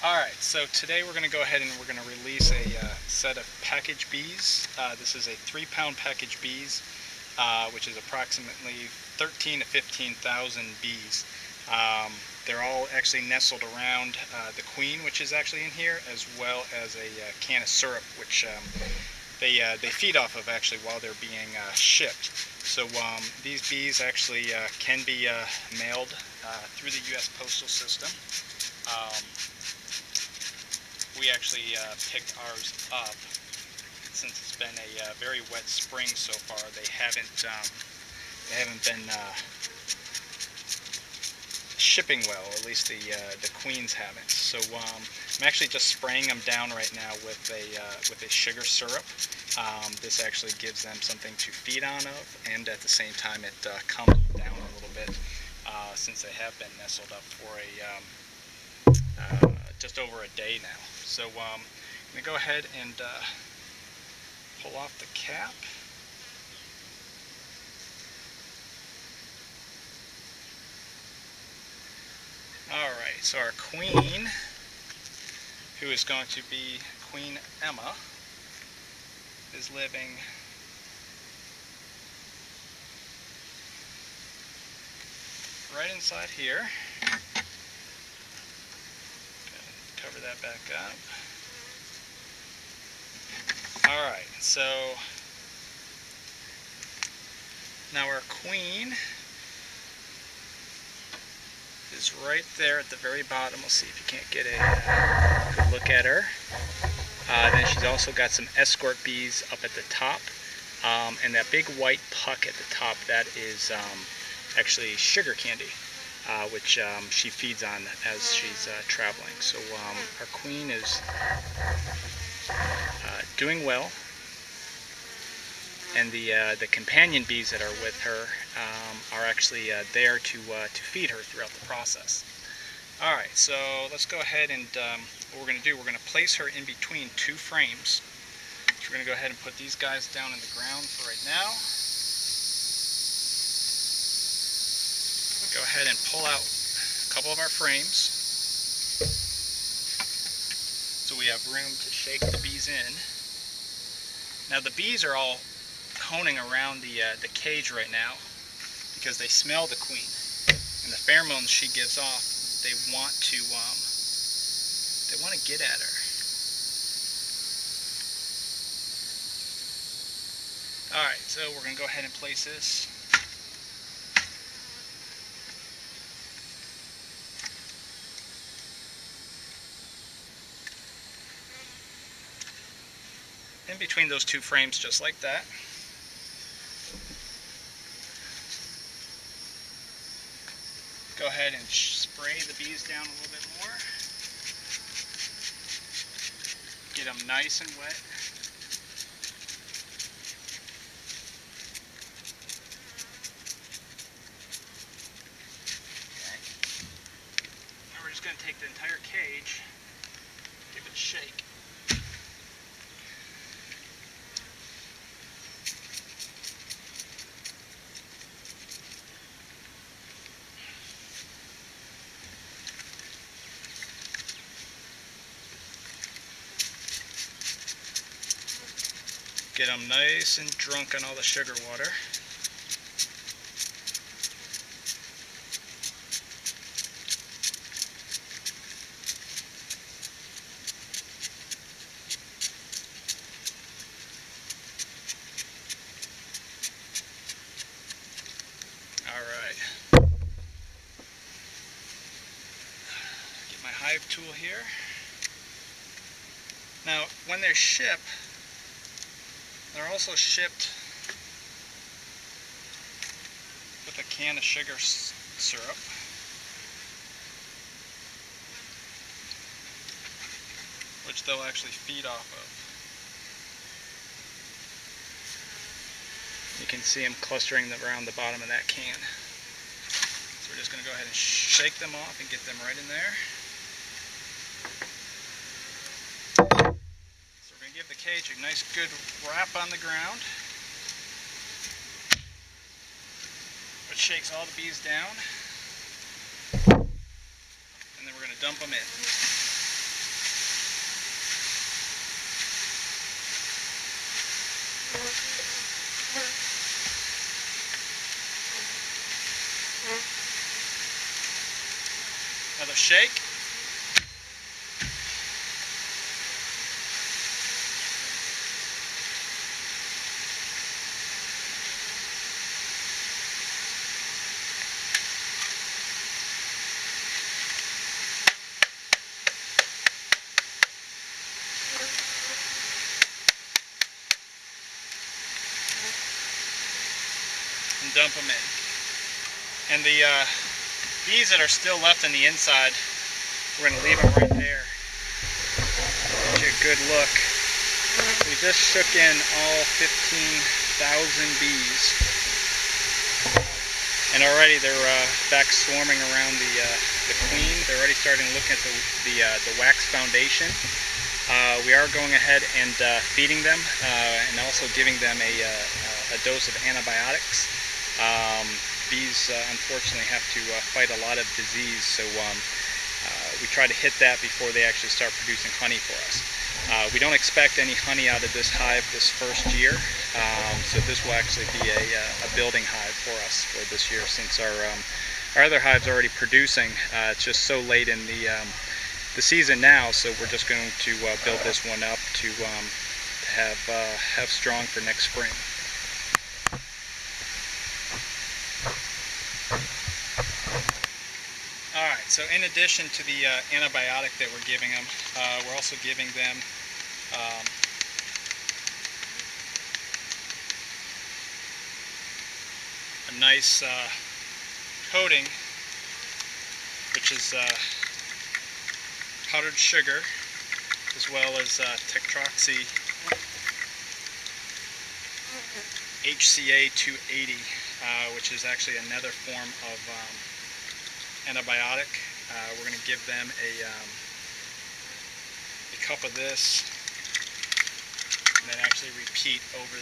Alright, so today we're going to go ahead and we're going to release a set of package bees. This is a 3-pound package bees, which is approximately 13 to 15,000 bees. They're all actually nestled around the queen, which is actually in here, as well as a can of syrup, which they feed off of actually while they're being shipped. So these bees actually can be mailed through the U.S. postal system. We actually picked ours up since it's been a very wet spring so far. They haven't been shipping well. At least the queens haven't. So I'm actually just spraying them down right now with a sugar syrup. This actually gives them something to feed on of, and at the same time it calms them down a little bit since they have been nestled up for just over a day now. So I'm going to go ahead and pull off the cap. Alright, so our queen, who is going to be Queen Emma, is living right inside here. Cover that back up. Alright, so now our queen is right there at the very bottom. We'll see if you can't get a good look at her. Then she's also got some escort bees up at the top. And that big white puck at the top, that is actually sugar candy. Which she feeds on as she's traveling. So our queen is doing well, and the companion bees that are with her are actually there to feed her throughout the process. All right, so let's go ahead and what we're going to do, we're going to place her in between two frames. So we're going to go ahead and put these guys down in the ground for right now. Go ahead and pull out a couple of our frames so we have room to shake the bees in. Now the bees are all coning around the cage right now because they smell the queen, and the pheromones she gives off, they want to get at her. All right, so we're going to go ahead and place this in between those two frames, just like that. Go ahead and spray the bees down a little bit more. Get them nice and wet. Okay. Now we're just going to take the entire cage, give it a shake. Get them nice and drunk on all the sugar water. Alright. Get my hive tool here. Now, when they're shipped, they're also shipped with a can of sugar syrup. Which they'll actually feed off of. You can see them clustering around the bottom of that can. So we're just going to go ahead and shake them off and get them right in there. Give the cage a nice good wrap on the ground, which shakes all the bees down, and then we're going to dump them in. Another shake. And dump them in. And the bees that are still left on the inside, we're going to leave them right there. Get you a good look. We just shook in all 15,000 bees. And already they're back swarming around the queen. They're already starting to look at the wax foundation. We are going ahead and feeding them and also giving them a dose of antibiotics. Bees unfortunately have to fight a lot of disease, so we try to hit that before they actually start producing honey for us. We don't expect any honey out of this hive this first year, so this will actually be a building hive for us for this year, since our other hive's already producing. It's just so late in the season now, so we're just going to build this one up to have strong for next spring. Alright, so in addition to the antibiotic that we're giving them, we're also giving them a nice coating, which is powdered sugar, as well as tetroxy HCA 280, which is actually another form of antibiotic. We're going to give them a cup of this, and then actually repeat over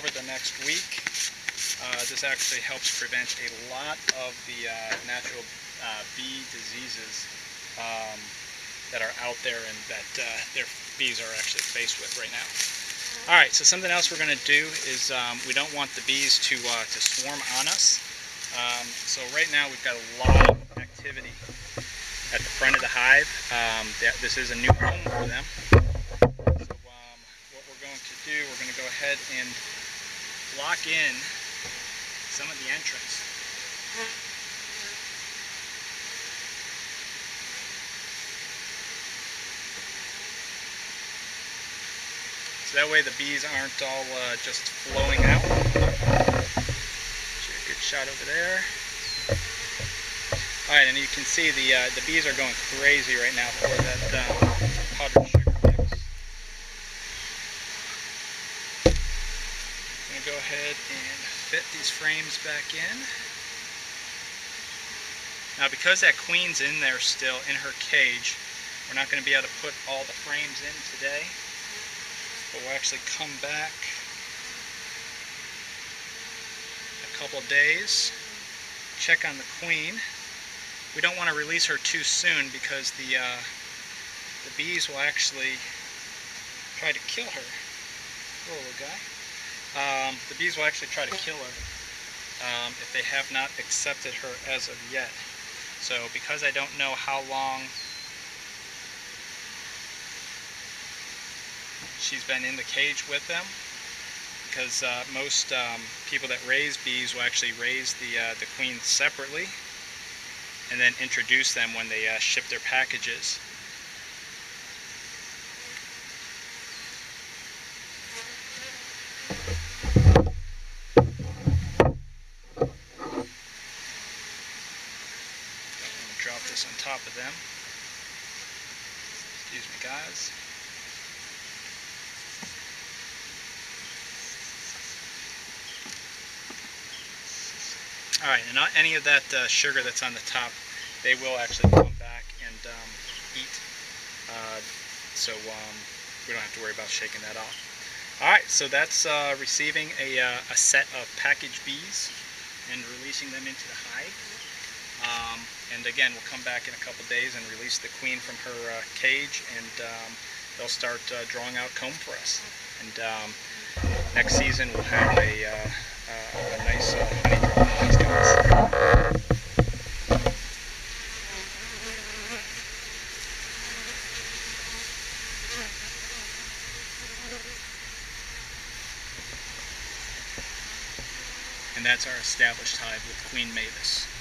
the next week. This actually helps prevent a lot of the natural bee diseases that are out there and that their bees are actually faced with right now. Alright, so something else we're going to do is we don't want the bees to swarm on us. So right now we've got a lot of activity at the front of the hive. This is a new home for them. So what we're going to do, we're going to go ahead and block in some of the entrance. That way the bees aren't all just flowing out. Get a good shot over there. Alright, and you can see the bees are going crazy right now for that powdered sugar mix. I'm going to go ahead and fit these frames back in. Now because that queen's in there still, in her cage, we're not going to be able to put all the frames in today. But we'll actually come back a couple days, check on the queen. We don't want to release her too soon because the bees will actually try to kill her. Poor little guy. The bees will actually try to kill her if they have not accepted her as of yet. So because I don't know how long she's been in the cage with them, because most people that raise bees will actually raise the queen separately and then introduce them when they ship their packages. I'm going to drop this on top of them. Excuse me, guys. Alright, and not any of that sugar that's on the top, they will actually come back and eat. So we don't have to worry about shaking that off. Alright, so that's receiving a set of packaged bees and releasing them into the hive. And again, we'll come back in a couple days and release the queen from her cage, and they'll start drawing out comb for us. And next season we'll have a a nice honey drop with these guys. And that's our established hive with Queen Mavis.